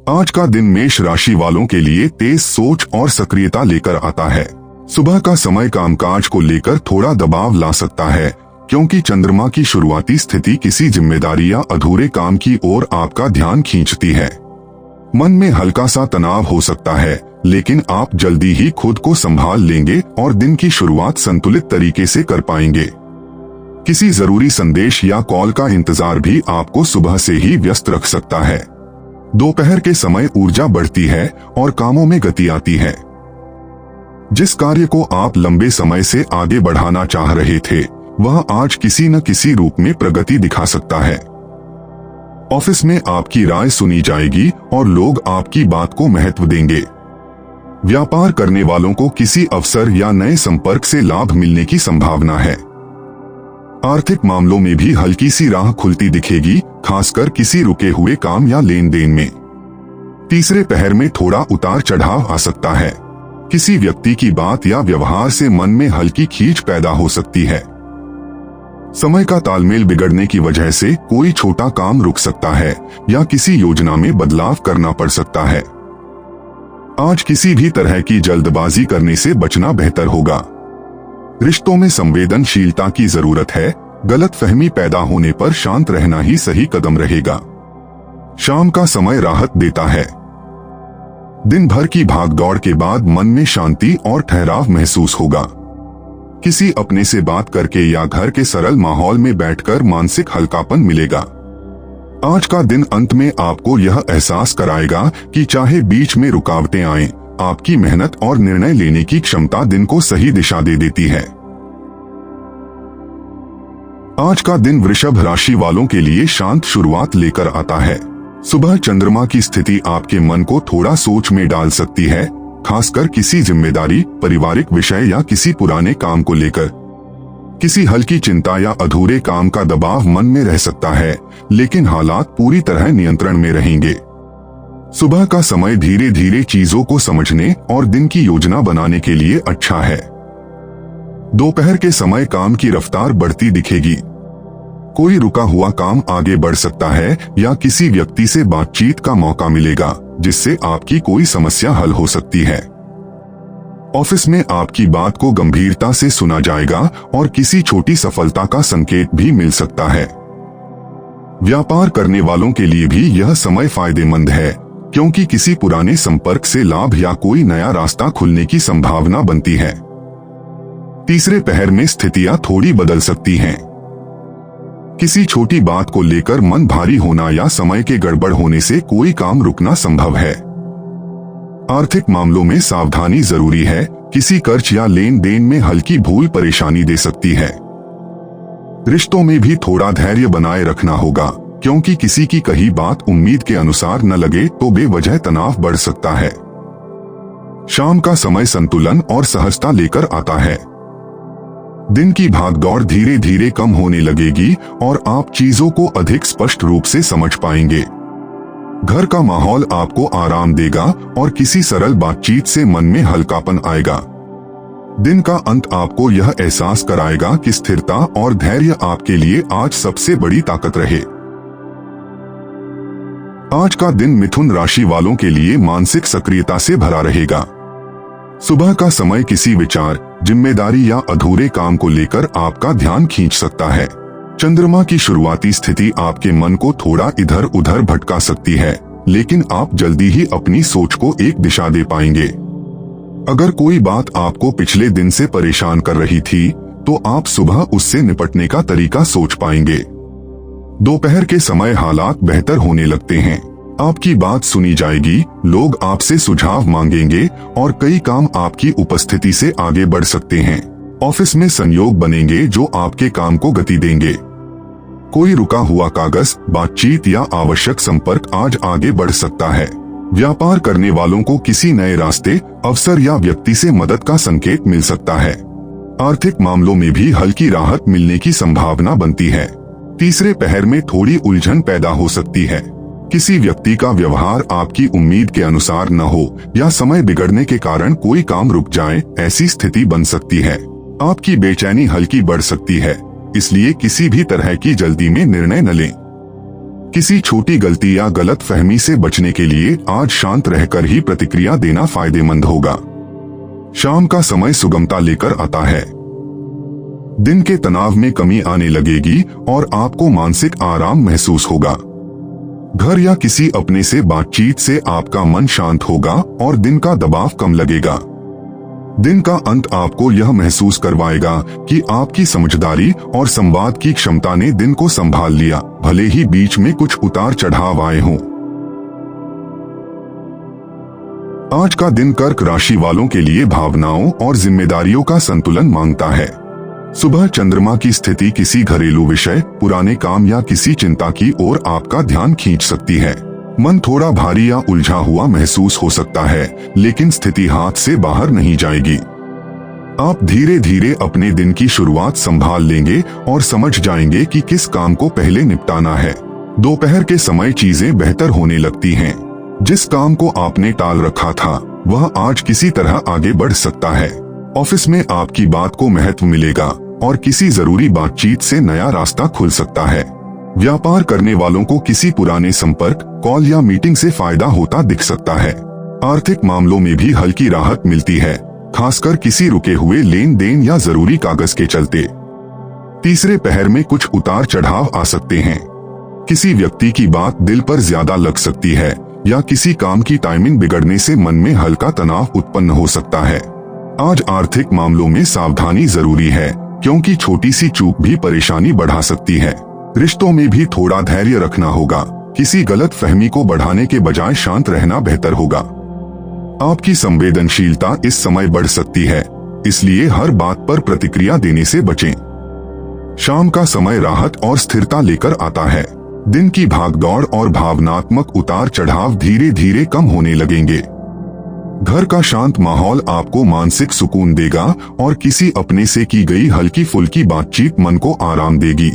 आज का दिन मेष राशि वालों के लिए तेज सोच और सक्रियता लेकर आता है। सुबह का समय कामकाज को लेकर थोड़ा दबाव ला सकता है, क्योंकि चंद्रमा की शुरुआती स्थिति किसी जिम्मेदारी या अधूरे काम की ओर आपका ध्यान खींचती है। मन में हल्का सा तनाव हो सकता है, लेकिन आप जल्दी ही खुद को संभाल लेंगे और दिन की शुरुआत संतुलित तरीके से कर पाएंगे। किसी जरूरी संदेश या कॉल का इंतजार भी आपको सुबह से ही व्यस्त रख सकता है। दोपहर के समय ऊर्जा बढ़ती है और कामों में गति आती है। जिस कार्य को आप लंबे समय से आगे बढ़ाना चाह रहे थे, वह आज किसी न किसी रूप में प्रगति दिखा सकता है। ऑफिस में आपकी राय सुनी जाएगी और लोग आपकी बात को महत्व देंगे। व्यापार करने वालों को किसी अवसर या नए संपर्क से लाभ मिलने की संभावना है। आर्थिक मामलों में भी हल्की सी राह खुलती दिखेगी, खासकर किसी रुके हुए काम या लेन देन में। तीसरे पहर में थोड़ा उतार चढ़ाव आ सकता है। किसी व्यक्ति की बात या व्यवहार से मन में हल्की खींच पैदा हो सकती है। समय का तालमेल बिगड़ने की वजह से कोई छोटा काम रुक सकता है या किसी योजना में बदलाव करना पड़ सकता है। आज किसी भी तरह की जल्दबाजी करने से बचना बेहतर होगा। रिश्तों में संवेदनशीलता की जरूरत है। गलतफहमी पैदा होने पर शांत रहना ही सही कदम रहेगा। शाम का समय राहत देता है। दिन भर की भागदौड़ के बाद मन में शांति और ठहराव महसूस होगा। किसी अपने से बात करके या घर के सरल माहौल में बैठकर मानसिक हल्कापन मिलेगा। आज का दिन अंत में आपको यह एहसास कराएगा कि चाहे बीच में रुकावटें आएं, आपकी मेहनत और निर्णय लेने की क्षमता दिन को सही दिशा दे देती है। आज का दिन वृषभ राशि वालों के लिए शांत शुरुआत लेकर आता है। सुबह चंद्रमा की स्थिति आपके मन को थोड़ा सोच में डाल सकती है, खासकर किसी जिम्मेदारी, पारिवारिक विषय या किसी पुराने काम को लेकर। किसी हल्की चिंता या अधूरे काम का दबाव मन में रह सकता है, लेकिन हालात पूरी तरह नियंत्रण में रहेंगे। सुबह का समय धीरे धीरे चीजों को समझने और दिन की योजना बनाने के लिए अच्छा है। दोपहर के समय काम की रफ्तार बढ़ती दिखेगी। कोई रुका हुआ काम आगे बढ़ सकता है या किसी व्यक्ति से बातचीत का मौका मिलेगा, जिससे आपकी कोई समस्या हल हो सकती है। ऑफिस में आपकी बात को गंभीरता से सुना जाएगा और किसी छोटी सफलता का संकेत भी मिल सकता है। व्यापार करने वालों के लिए भी यह समय फायदेमंद है, क्योंकि किसी पुराने संपर्क से लाभ या कोई नया रास्ता खुलने की संभावना बनती है। तीसरे पहर में स्थितियां थोड़ी बदल सकती हैं। किसी छोटी बात को लेकर मन भारी होना या समय के गड़बड़ होने से कोई काम रुकना संभव है। आर्थिक मामलों में सावधानी जरूरी है। किसी कर्ज या लेन देन में हल्की भूल परेशानी दे सकती है। रिश्तों में भी थोड़ा धैर्य बनाए रखना होगा, क्योंकि किसी की कही बात उम्मीद के अनुसार न लगे तो बेवजह तनाव बढ़ सकता है। शाम का समय संतुलन और सहजता लेकर आता है। दिन की भागदौड़ धीरे धीरे कम होने लगेगी और आप चीजों को अधिक स्पष्ट रूप से समझ पाएंगे। घर का माहौल आपको आराम देगा और किसी सरल बातचीत से मन में हल्कापन आएगा। दिन का अंत आपको यह एहसास कराएगा कि स्थिरता और धैर्य आपके लिए आज सबसे बड़ी ताकत रहे। आज का दिन मिथुन राशि वालों के लिए मानसिक सक्रियता से भरा रहेगा। सुबह का समय किसी विचार, जिम्मेदारी या अधूरे काम को लेकर आपका ध्यान खींच सकता है। चंद्रमा की शुरुआती स्थिति आपके मन को थोड़ा इधर उधर भटका सकती है, लेकिन आप जल्दी ही अपनी सोच को एक दिशा दे पाएंगे। अगर कोई बात आपको पिछले दिन से परेशान कर रही थी, तो आप सुबह उससे निपटने का तरीका सोच पाएंगे। दोपहर के समय हालात बेहतर होने लगते हैं। आपकी बात सुनी जाएगी, लोग आपसे सुझाव मांगेंगे और कई काम आपकी उपस्थिति से आगे बढ़ सकते हैं। ऑफिस में संयोग बनेंगे जो आपके काम को गति देंगे। कोई रुका हुआ कागज, बातचीत या आवश्यक संपर्क आज आगे बढ़ सकता है। व्यापार करने वालों को किसी नए रास्ते, अवसर या व्यक्ति से मदद का संकेत मिल सकता है। आर्थिक मामलों में भी हल्की राहत मिलने की संभावना बनती है। तीसरे पहर में थोड़ी उलझन पैदा हो सकती है। किसी व्यक्ति का व्यवहार आपकी उम्मीद के अनुसार न हो या समय बिगड़ने के कारण कोई काम रुक जाए, ऐसी स्थिति बन सकती है। आपकी बेचैनी हल्की बढ़ सकती है, इसलिए किसी भी तरह की जल्दी में निर्णय न लें। किसी छोटी गलती या गलत फहमी से बचने के लिए आज शांत रहकर ही प्रतिक्रिया देना फायदेमंद होगा। शाम का समय सुगमता लेकर आता है। दिन के तनाव में कमी आने लगेगी और आपको मानसिक आराम महसूस होगा। घर या किसी अपने से बातचीत से आपका मन शांत होगा और दिन का दबाव कम लगेगा। दिन का अंत आपको यह महसूस करवाएगा कि आपकी समझदारी और संवाद की क्षमता ने दिन को संभाल लिया, भले ही बीच में कुछ उतार चढ़ाव आए हों। आज का दिन कर्क राशि वालों के लिए भावनाओं और जिम्मेदारियों का संतुलन मांगता है। सुबह चंद्रमा की स्थिति किसी घरेलू विषय, पुराने काम या किसी चिंता की ओर आपका ध्यान खींच सकती है। मन थोड़ा भारी या उलझा हुआ महसूस हो सकता है, लेकिन स्थिति हाथ से बाहर नहीं जाएगी। आप धीरे धीरे अपने दिन की शुरुआत संभाल लेंगे और समझ जाएंगे कि किस काम को पहले निपटाना है। दोपहर के समय चीजें बेहतर होने लगती हैं। जिस काम को आपने टाल रखा था, वह आज किसी तरह आगे बढ़ सकता है। ऑफिस में आपकी बात को महत्व मिलेगा और किसी जरूरी बातचीत से नया रास्ता खुल सकता है। व्यापार करने वालों को किसी पुराने संपर्क, कॉल या मीटिंग से फायदा होता दिख सकता है। आर्थिक मामलों में भी हल्की राहत मिलती है, खासकर किसी रुके हुए लेन देन या जरूरी कागज के चलते। तीसरे पहर में कुछ उतार चढ़ाव आ सकते हैं। किसी व्यक्ति की बात दिल पर ज्यादा लग सकती है या किसी काम की टाइमिंग बिगड़ने से मन में हल्का तनाव उत्पन्न हो सकता है। आज आर्थिक मामलों में सावधानी जरूरी है, क्योंकि छोटी सी चूक भी परेशानी बढ़ा सकती है। रिश्तों में भी थोड़ा धैर्य रखना होगा। किसी गलत फहमी को बढ़ाने के बजाय शांत रहना बेहतर होगा। आपकी संवेदनशीलता इस समय बढ़ सकती है, इसलिए हर बात पर प्रतिक्रिया देने से बचें। शाम का समय राहत और स्थिरता लेकर आता है। दिन की भागदौड़ और भावनात्मक उतार चढ़ाव धीरे धीरे कम होने लगेंगे। घर का शांत माहौल आपको मानसिक सुकून देगा और किसी अपने से की गई हल्की फुल्की बातचीत मन को आराम देगी।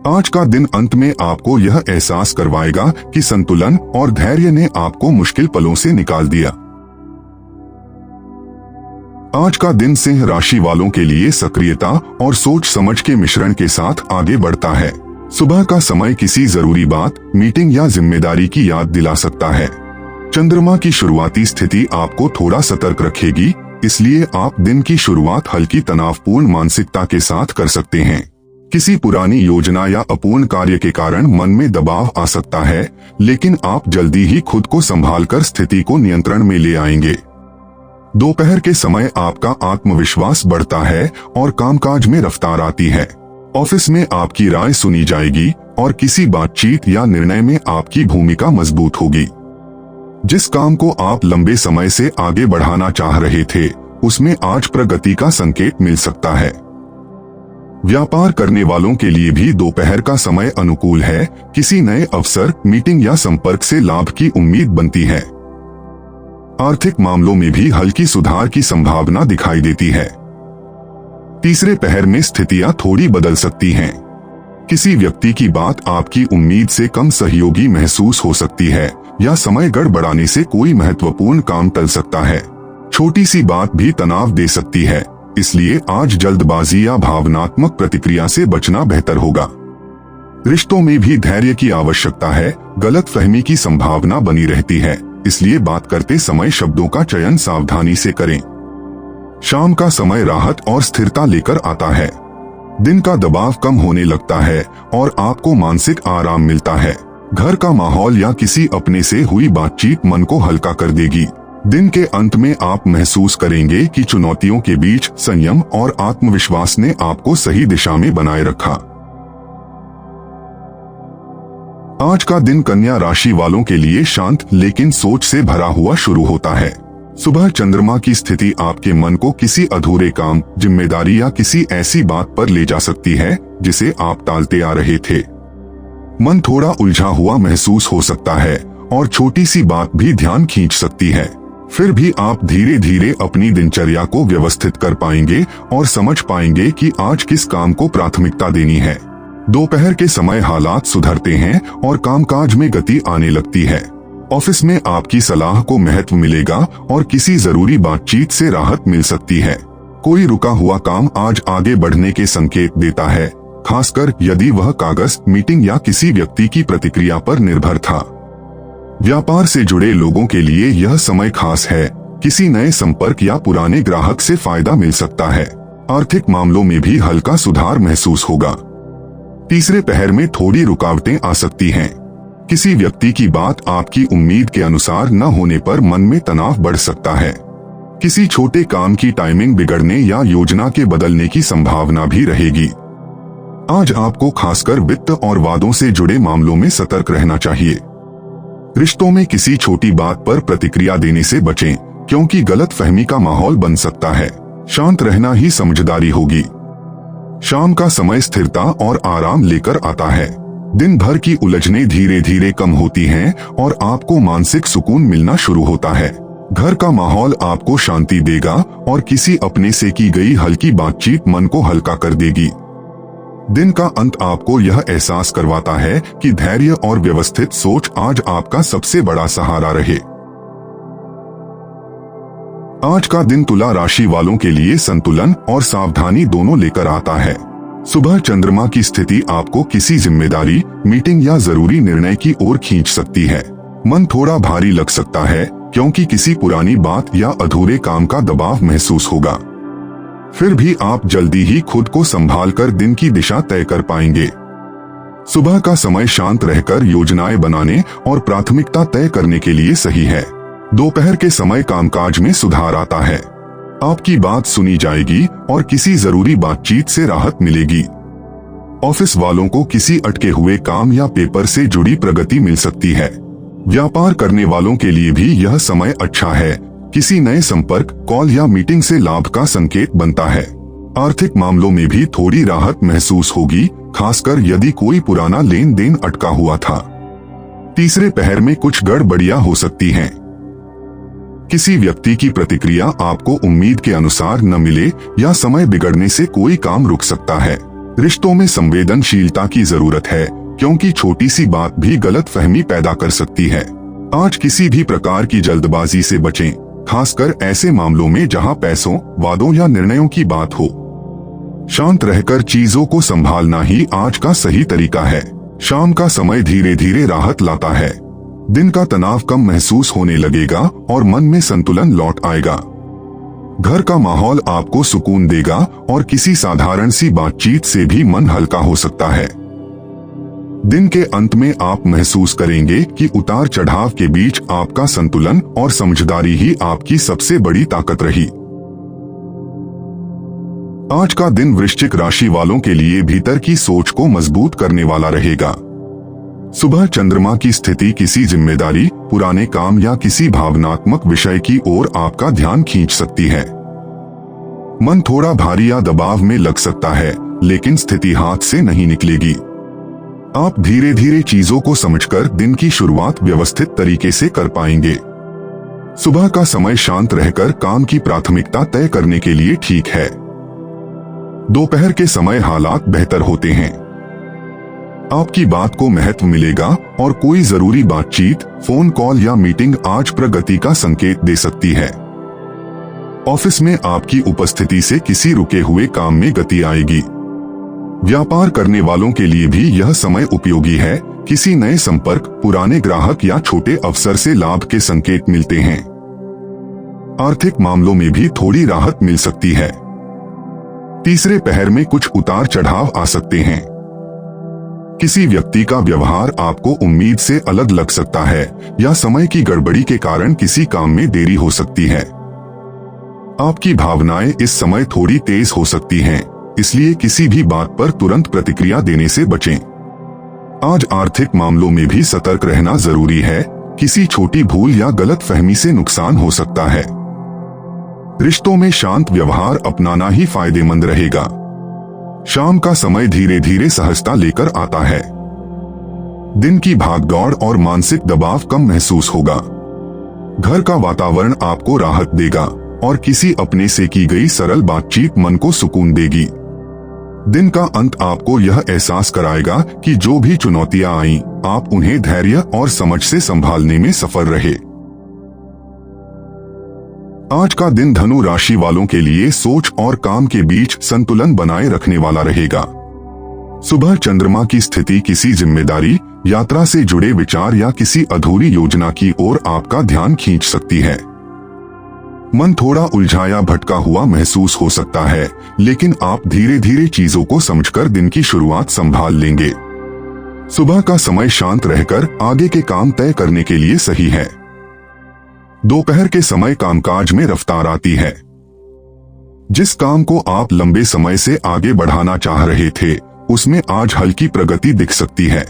आज का दिन अंत में आपको यह एहसास करवाएगा कि संतुलन और धैर्य ने आपको मुश्किल पलों से निकाल दिया। आज का दिन सिंह राशि वालों के लिए सक्रियता और सोच समझ के मिश्रण के साथ आगे बढ़ता है। सुबह का समय किसी जरूरी बात, मीटिंग या जिम्मेदारी की याद दिला सकता है। चंद्रमा की शुरुआती स्थिति आपको थोड़ा सतर्क रखेगी, इसलिए आप दिन की शुरुआत हल्की तनावपूर्ण मानसिकता के साथ कर सकते हैं। किसी पुरानी योजना या अपूर्ण कार्य के कारण मन में दबाव आ सकता है, लेकिन आप जल्दी ही खुद को संभालकर स्थिति को नियंत्रण में ले आएंगे। दोपहर के समय आपका आत्मविश्वास बढ़ता है और कामकाज में रफ्तार आती है। ऑफिस में आपकी राय सुनी जाएगी और किसी बातचीत या निर्णय में आपकी भूमिका मजबूत होगी। जिस काम को आप लंबे समय से आगे बढ़ाना चाह रहे थे, उसमें आज प्रगति का संकेत मिल सकता है। व्यापार करने वालों के लिए भी दोपहर का समय अनुकूल है। किसी नए अवसर, मीटिंग या संपर्क से लाभ की उम्मीद बनती है। आर्थिक मामलों में भी हल्की सुधार की संभावना दिखाई देती है। तीसरे पहर में स्थितियां थोड़ी बदल सकती हैं। किसी व्यक्ति की बात आपकी उम्मीद से कम सहयोगी महसूस हो सकती है या समय गड़बड़ाने से कोई महत्वपूर्ण काम टल सकता है। छोटी सी बात भी तनाव दे सकती है, इसलिए आज जल्दबाजी या भावनात्मक प्रतिक्रिया से बचना बेहतर होगा। रिश्तों में भी धैर्य की आवश्यकता है। गलतफहमी की संभावना बनी रहती है, इसलिए बात करते समय शब्दों का चयन सावधानी से करें। शाम का समय राहत और स्थिरता लेकर आता है। दिन का दबाव कम होने लगता है और आपको मानसिक आराम मिलता है। घर का माहौल या किसी अपने से हुई बातचीत मन को हल्का कर देगी। दिन के अंत में आप महसूस करेंगे कि चुनौतियों के बीच संयम और आत्मविश्वास ने आपको सही दिशा में बनाए रखा। आज का दिन कन्या राशि वालों के लिए शांत लेकिन सोच से भरा हुआ शुरू होता है। सुबह चंद्रमा की स्थिति आपके मन को किसी अधूरे काम, जिम्मेदारी या किसी ऐसी बात पर ले जा सकती है जिसे आप टालते आ रहे थे। मन थोड़ा उलझा हुआ महसूस हो सकता है और छोटी सी बात भी ध्यान खींच सकती है। फिर भी आप धीरे धीरे अपनी दिनचर्या को व्यवस्थित कर पाएंगे और समझ पाएंगे कि आज किस काम को प्राथमिकता देनी है। दोपहर के समय हालात सुधरते हैं और कामकाज में गति आने लगती है। ऑफिस में आपकी सलाह को महत्व मिलेगा और किसी जरूरी बातचीत से राहत मिल सकती है। कोई रुका हुआ काम आज आगे बढ़ने के संकेत देता है। खासकर यदि वह कागज, मीटिंग या किसी व्यक्ति की प्रतिक्रिया पर निर्भर था। व्यापार से जुड़े लोगों के लिए यह समय खास है। किसी नए संपर्क या पुराने ग्राहक से फायदा मिल सकता है। आर्थिक मामलों में भी हल्का सुधार महसूस होगा। तीसरे पहर में थोड़ी रुकावटें आ सकती हैं। किसी व्यक्ति की बात आपकी उम्मीद के अनुसार न होने पर मन में तनाव बढ़ सकता है। किसी छोटे काम की टाइमिंग बिगड़ने या योजना के बदलने की संभावना भी रहेगी। आज आपको खासकर वित्त और वादों से जुड़े मामलों में सतर्क रहना चाहिए। रिश्तों में किसी छोटी बात पर प्रतिक्रिया देने से बचें, क्योंकि गलतफहमी का माहौल बन सकता है। शांत रहना ही समझदारी होगी। शाम का समय स्थिरता और आराम लेकर आता है। दिन भर की उलझनें धीरे धीरे कम होती हैं और आपको मानसिक सुकून मिलना शुरू होता है। घर का माहौल आपको शांति देगा और किसी अपने से की गई हल्की बातचीत मन को हल्का कर देगी। दिन का अंत आपको यह एहसास करवाता है कि धैर्य और व्यवस्थित सोच आज आपका सबसे बड़ा सहारा रहे। आज का दिन तुला राशि वालों के लिए संतुलन और सावधानी दोनों लेकर आता है। सुबह चंद्रमा की स्थिति आपको किसी जिम्मेदारी, मीटिंग या जरूरी निर्णय की ओर खींच सकती है। मन थोड़ा भारी लग सकता है, क्योंकि किसी पुरानी बात या अधूरे काम का दबाव महसूस होगा। फिर भी आप जल्दी ही खुद को संभाल कर दिन की दिशा तय कर पाएंगे। सुबह का समय शांत रहकर योजनाएं बनाने और प्राथमिकता तय करने के लिए सही है। दोपहर के समय कामकाज में सुधार आता है। आपकी बात सुनी जाएगी और किसी जरूरी बातचीत से राहत मिलेगी। ऑफिस वालों को किसी अटके हुए काम या पेपर से जुड़ी प्रगति मिल सकती है। व्यापार करने वालों के लिए भी यह समय अच्छा है। किसी नए संपर्क, कॉल या मीटिंग से लाभ का संकेत बनता है। आर्थिक मामलों में भी थोड़ी राहत महसूस होगी, खासकर यदि कोई पुराना लेन देन अटका हुआ था। तीसरे पहर में कुछ गड़बड़ियां हो सकती हैं। किसी व्यक्ति की प्रतिक्रिया आपको उम्मीद के अनुसार न मिले या समय बिगड़ने से कोई काम रुक सकता है। रिश्तों में संवेदनशीलता की जरूरत है, क्योंकि छोटी सी बात भी गलतफहमी पैदा कर सकती है। आज किसी भी प्रकार की जल्दबाजी से बचें, खासकर ऐसे मामलों में जहां पैसों, वादों या निर्णयों की बात हो। शांत रहकर चीजों को संभालना ही आज का सही तरीका है। शाम का समय धीरे धीरे राहत लाता है। दिन का तनाव कम महसूस होने लगेगा और मन में संतुलन लौट आएगा। घर का माहौल आपको सुकून देगा और किसी साधारण सी बातचीत से भी मन हल्का हो सकता है। दिन के अंत में आप महसूस करेंगे कि उतार चढ़ाव के बीच आपका संतुलन और समझदारी ही आपकी सबसे बड़ी ताकत रही। आज का दिन वृश्चिक राशि वालों के लिए भीतर की सोच को मजबूत करने वाला रहेगा। सुबह चंद्रमा की स्थिति किसी जिम्मेदारी, पुराने काम या किसी भावनात्मक विषय की ओर आपका ध्यान खींच सकती है। मन थोड़ा भारी या दबाव में लग सकता है, लेकिन स्थिति हाथ से नहीं निकलेगी। आप धीरे धीरे चीजों को समझकर दिन की शुरुआत व्यवस्थित तरीके से कर पाएंगे। सुबह का समय शांत रहकर काम की प्राथमिकता तय करने के लिए ठीक है। दोपहर के समय हालात बेहतर होते हैं। आपकी बात को महत्व मिलेगा और कोई जरूरी बातचीत, फोन कॉल या मीटिंग आज प्रगति का संकेत दे सकती है। ऑफिस में आपकी उपस्थिति से किसी रुके हुए काम में गति आएगी। व्यापार करने वालों के लिए भी यह समय उपयोगी है। किसी नए संपर्क, पुराने ग्राहक या छोटे अवसर से लाभ के संकेत मिलते हैं। आर्थिक मामलों में भी थोड़ी राहत मिल सकती है। तीसरे पहर में कुछ उतार चढ़ाव आ सकते हैं। किसी व्यक्ति का व्यवहार आपको उम्मीद से अलग लग सकता है या समय की गड़बड़ी के कारण किसी काम में देरी हो सकती है। आपकी भावनाएं इस समय थोड़ी तेज हो सकती हैं, इसलिए किसी भी बात पर तुरंत प्रतिक्रिया देने से बचें। आज आर्थिक मामलों में भी सतर्क रहना जरूरी है। किसी छोटी भूल या गलतफहमी से नुकसान हो सकता है। रिश्तों में शांत व्यवहार अपनाना ही फायदेमंद रहेगा। शाम का समय धीरे धीरे सहजता लेकर आता है। दिन की भागदौड़ और मानसिक दबाव कम महसूस होगा। घर का वातावरण आपको राहत देगा और किसी अपने से की गई सरल बातचीत मन को सुकून देगी। दिन का अंत आपको यह एहसास कराएगा कि जो भी चुनौतियां आईं, आप उन्हें धैर्य और समझ से संभालने में सफल रहे। आज का दिन धनु राशि वालों के लिए सोच और काम के बीच संतुलन बनाए रखने वाला रहेगा। सुबह चंद्रमा की स्थिति किसी जिम्मेदारी, यात्रा से जुड़े विचार या किसी अधूरी योजना की ओर आपका ध्यान खींच सकती है। मन थोड़ा उलझाया भटका हुआ महसूस हो सकता है, लेकिन आप धीरे धीरे चीजों को समझकर दिन की शुरुआत संभाल लेंगे। सुबह का समय शांत रहकर आगे के काम तय करने के लिए सही है। दोपहर के समय कामकाज में रफ्तार आती है। जिस काम को आप लंबे समय से आगे बढ़ाना चाह रहे थे, उसमें आज हल्की प्रगति दिख सकती है।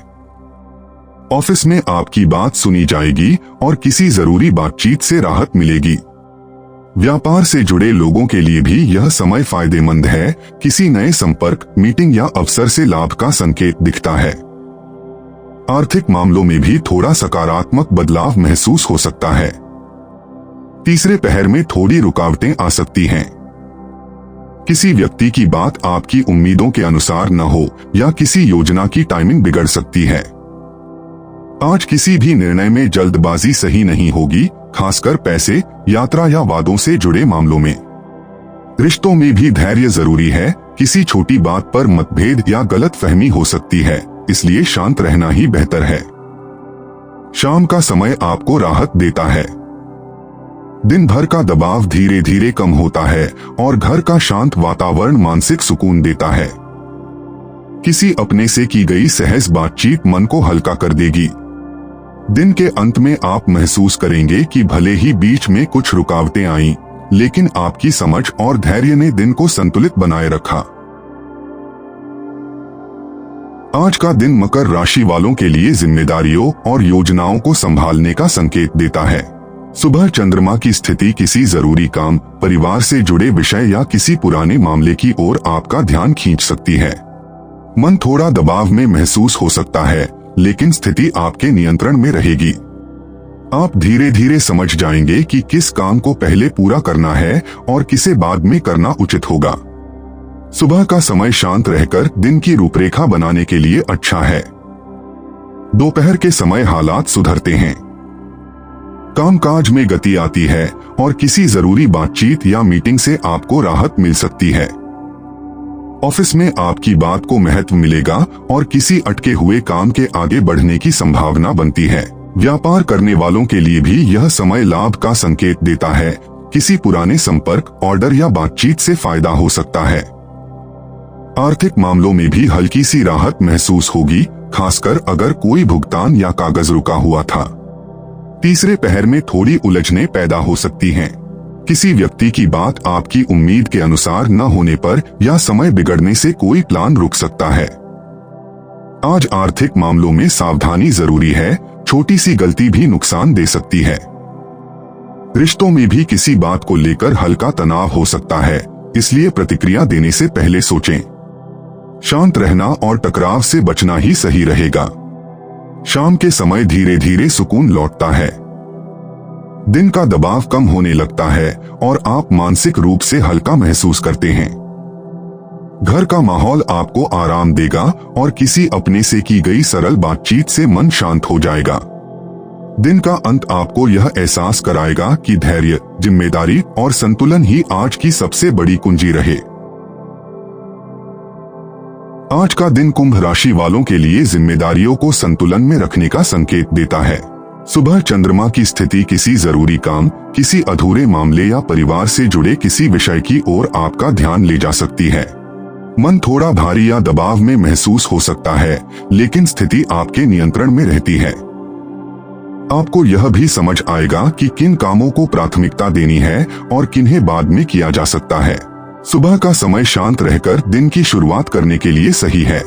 ऑफिस में आपकी बात सुनी जाएगी और किसी जरूरी बातचीत से राहत मिलेगी। व्यापार से जुड़े लोगों के लिए भी यह समय फायदेमंद है। किसी नए संपर्क, मीटिंग या अवसर से लाभ का संकेत दिखता है। आर्थिक मामलों में भी थोड़ा सकारात्मक बदलाव महसूस हो सकता है। तीसरे पहर में थोड़ी रुकावटें आ सकती हैं। किसी व्यक्ति की बात आपकी उम्मीदों के अनुसार न हो या किसी योजना की टाइमिंग बिगड़ सकती है। आज किसी भी निर्णय में जल्दबाजी सही नहीं होगी, खासकर पैसे, यात्रा या वादों से जुड़े मामलों में। रिश्तों में भी धैर्य जरूरी है। किसी छोटी बात पर मतभेद या गलतफहमी हो सकती है, इसलिए शांत रहना ही बेहतर है। शाम का समय आपको राहत देता है। दिन भर का दबाव धीरे धीरे कम होता है और घर का शांत वातावरण मानसिक सुकून देता है। किसी अपने से की गई सहज बातचीत मन को हल्का कर देगी। दिन के अंत में आप महसूस करेंगे कि भले ही बीच में कुछ रुकावटें आईं, लेकिन आपकी समझ और धैर्य ने दिन को संतुलित बनाए रखा। आज का दिन मकर राशि वालों के लिए जिम्मेदारियों और योजनाओं को संभालने का संकेत देता है। सुबह चंद्रमा की स्थिति किसी जरूरी काम, परिवार से जुड़े विषय या किसी पुराने मामले की ओर आपका ध्यान खींच सकती है। मन थोड़ा दबाव में महसूस हो सकता है, लेकिन स्थिति आपके नियंत्रण में रहेगी। आप धीरे धीरे समझ जाएंगे कि किस काम को पहले पूरा करना है और किसे बाद में करना उचित होगा। सुबह का समय शांत रहकर दिन की रूपरेखा बनाने के लिए अच्छा है। दोपहर के समय हालात सुधरते हैं। कामकाज में गति आती है और किसी जरूरी बातचीत या मीटिंग से आपको राहत मिल सकती है। ऑफिस में आपकी बात को महत्व मिलेगा और किसी अटके हुए काम के आगे बढ़ने की संभावना बनती है। व्यापार करने वालों के लिए भी यह समय लाभ का संकेत देता है। किसी पुराने संपर्क, ऑर्डर या बातचीत से फायदा हो सकता है। आर्थिक मामलों में भी हल्की सी राहत महसूस होगी, खासकर अगर कोई भुगतान या कागज रुका हुआ था। तीसरे पहर में थोड़ी उलझनें पैदा हो सकती हैं। किसी व्यक्ति की बात आपकी उम्मीद के अनुसार न होने पर या समय बिगड़ने से कोई प्लान रुक सकता है। आज आर्थिक मामलों में सावधानी जरूरी है। छोटी सी गलती भी नुकसान दे सकती है। रिश्तों में भी किसी बात को लेकर हल्का तनाव हो सकता है, इसलिए प्रतिक्रिया देने से पहले सोचें। शांत रहना और टकराव से बचना ही सही रहेगा। शाम के समय धीरे धीरे सुकून लौटता है। दिन का दबाव कम होने लगता है और आप मानसिक रूप से हल्का महसूस करते हैं। घर का माहौल आपको आराम देगा और किसी अपने से की गई सरल बातचीत से मन शांत हो जाएगा। दिन का अंत आपको यह एहसास कराएगा कि धैर्य, जिम्मेदारी और संतुलन ही आज की सबसे बड़ी कुंजी रहे। आज का दिन कुंभ राशि वालों के लिए जिम्मेदारियों को संतुलन में रखने का संकेत देता है। सुबह चंद्रमा की स्थिति किसी जरूरी काम, किसी अधूरे मामले या परिवार से जुड़े किसी विषय की ओर आपका ध्यान ले जा सकती है। मन थोड़ा भारी या दबाव में महसूस हो सकता है, लेकिन स्थिति आपके नियंत्रण में रहती है। आपको यह भी समझ आएगा कि किन कामों को प्राथमिकता देनी है और किन्हें बाद में किया जा सकता है। सुबह का समय शांत रहकर दिन की शुरुआत करने के लिए सही है।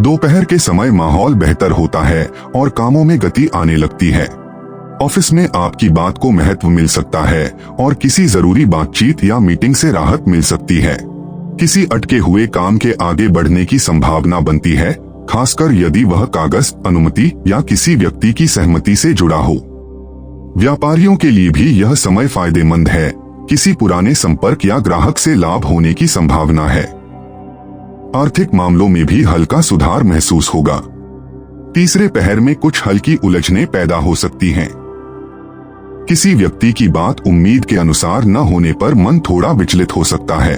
दोपहर के समय माहौल बेहतर होता है और कामों में गति आने लगती है। ऑफिस में आपकी बात को महत्व मिल सकता है और किसी जरूरी बातचीत या मीटिंग से राहत मिल सकती है। किसी अटके हुए काम के आगे बढ़ने की संभावना बनती है, खासकर यदि वह कागज, अनुमति या किसी व्यक्ति की सहमति से जुड़ा हो। व्यापारियों के लिए भी यह समय फायदेमंद है। किसी पुराने संपर्क या ग्राहक से लाभ होने की संभावना है। आर्थिक मामलों में भी हल्का सुधार महसूस होगा। तीसरे पहर में कुछ हल्की उलझनें पैदा हो सकती हैं। किसी व्यक्ति की बात उम्मीद के अनुसार न होने पर मन थोड़ा विचलित हो सकता है।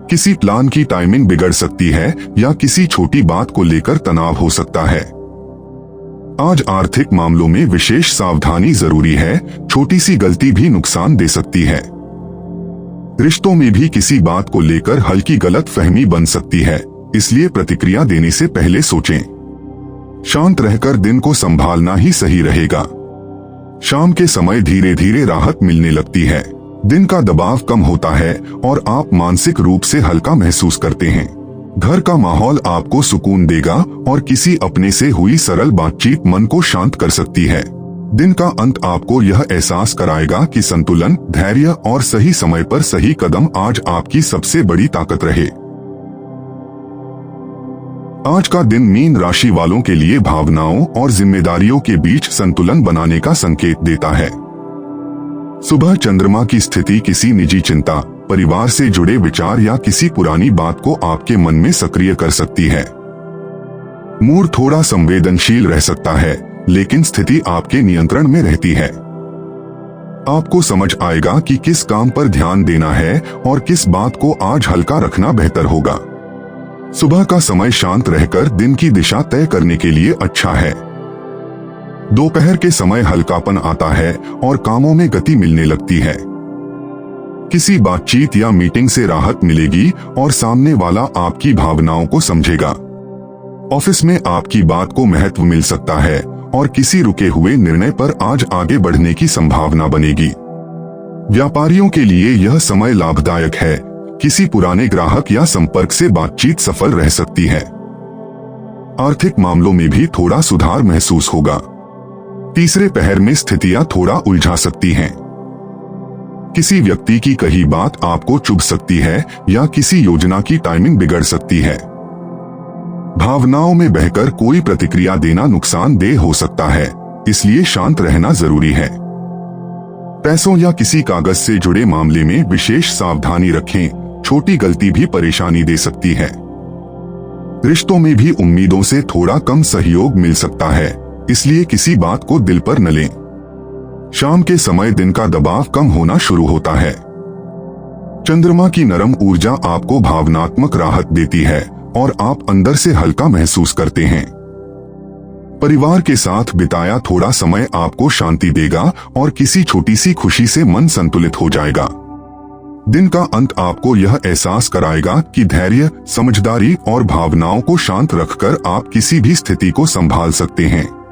किसी प्लान की टाइमिंग बिगड़ सकती है या किसी छोटी बात को लेकर तनाव हो सकता है। आज आर्थिक मामलों में विशेष सावधानी जरूरी है, छोटी सी गलती भी नुकसान दे सकती है। रिश्तों में भी किसी बात को लेकर हल्की गलतफहमी बन सकती है, इसलिए प्रतिक्रिया देने से पहले सोचें। शांत रहकर दिन को संभालना ही सही रहेगा। शाम के समय धीरे धीरे राहत मिलने लगती है, दिन का दबाव कम होता है और आप मानसिक रूप से हल्का महसूस करते हैं। घर का माहौल आपको सुकून देगा और किसी अपने से हुई सरल बातचीत मन को शांत कर सकती है। दिन का अंत आपको यह एहसास कराएगा कि संतुलन, धैर्य और सही समय पर सही कदम आज आपकी सबसे बड़ी ताकत रहे। आज का दिन मीन राशि वालों के लिए भावनाओं और जिम्मेदारियों के बीच संतुलन बनाने का संकेत देता है। सुबह चंद्रमा की स्थिति किसी निजी चिंता, परिवार से जुड़े विचार या किसी पुरानी बात को आपके मन में सक्रिय कर सकती है। मूड थोड़ा संवेदनशील रह सकता है, लेकिन स्थिति आपके नियंत्रण में रहती है। आपको समझ आएगा कि किस काम पर ध्यान देना है और किस बात को आज हल्का रखना बेहतर होगा। सुबह का समय शांत रहकर दिन की दिशा तय करने के लिए अच्छा है। दोपहर के समय हल्कापन आता है और कामों में गति मिलने लगती है। किसी बातचीत या मीटिंग से राहत मिलेगी और सामने वाला आपकी भावनाओं को समझेगा। ऑफिस में आपकी बात को महत्व मिल सकता है और किसी रुके हुए निर्णय पर आज आगे बढ़ने की संभावना बनेगी। व्यापारियों के लिए यह समय लाभदायक है, किसी पुराने ग्राहक या संपर्क से बातचीत सफल रह सकती है। आर्थिक मामलों में भी थोड़ा सुधार महसूस होगा। तीसरे पहर में स्थितियां थोड़ा उलझा सकती हैं। किसी व्यक्ति की कही बात आपको चुभ सकती है या किसी योजना की टाइमिंग बिगड़ सकती है। भावनाओं में बहकर कोई प्रतिक्रिया देना नुकसानदेह हो सकता है, इसलिए शांत रहना जरूरी है। पैसों या किसी कागज से जुड़े मामले में विशेष सावधानी रखें, छोटी गलती भी परेशानी दे सकती है। रिश्तों में भी उम्मीदों से थोड़ा कम सहयोग मिल सकता है, इसलिए किसी बात को दिल पर न लें। शाम के समय दिन का दबाव कम होना शुरू होता है। चंद्रमा की नरम ऊर्जा आपको भावनात्मक राहत देती है और आप अंदर से हल्का महसूस करते हैं। परिवार के साथ बिताया थोड़ा समय आपको शांति देगा और किसी छोटी सी खुशी से मन संतुलित हो जाएगा। दिन का अंत आपको यह एहसास कराएगा कि धैर्य, समझदारी और भावनाओं को शांत रखकर आप किसी भी स्थिति को संभाल सकते हैं।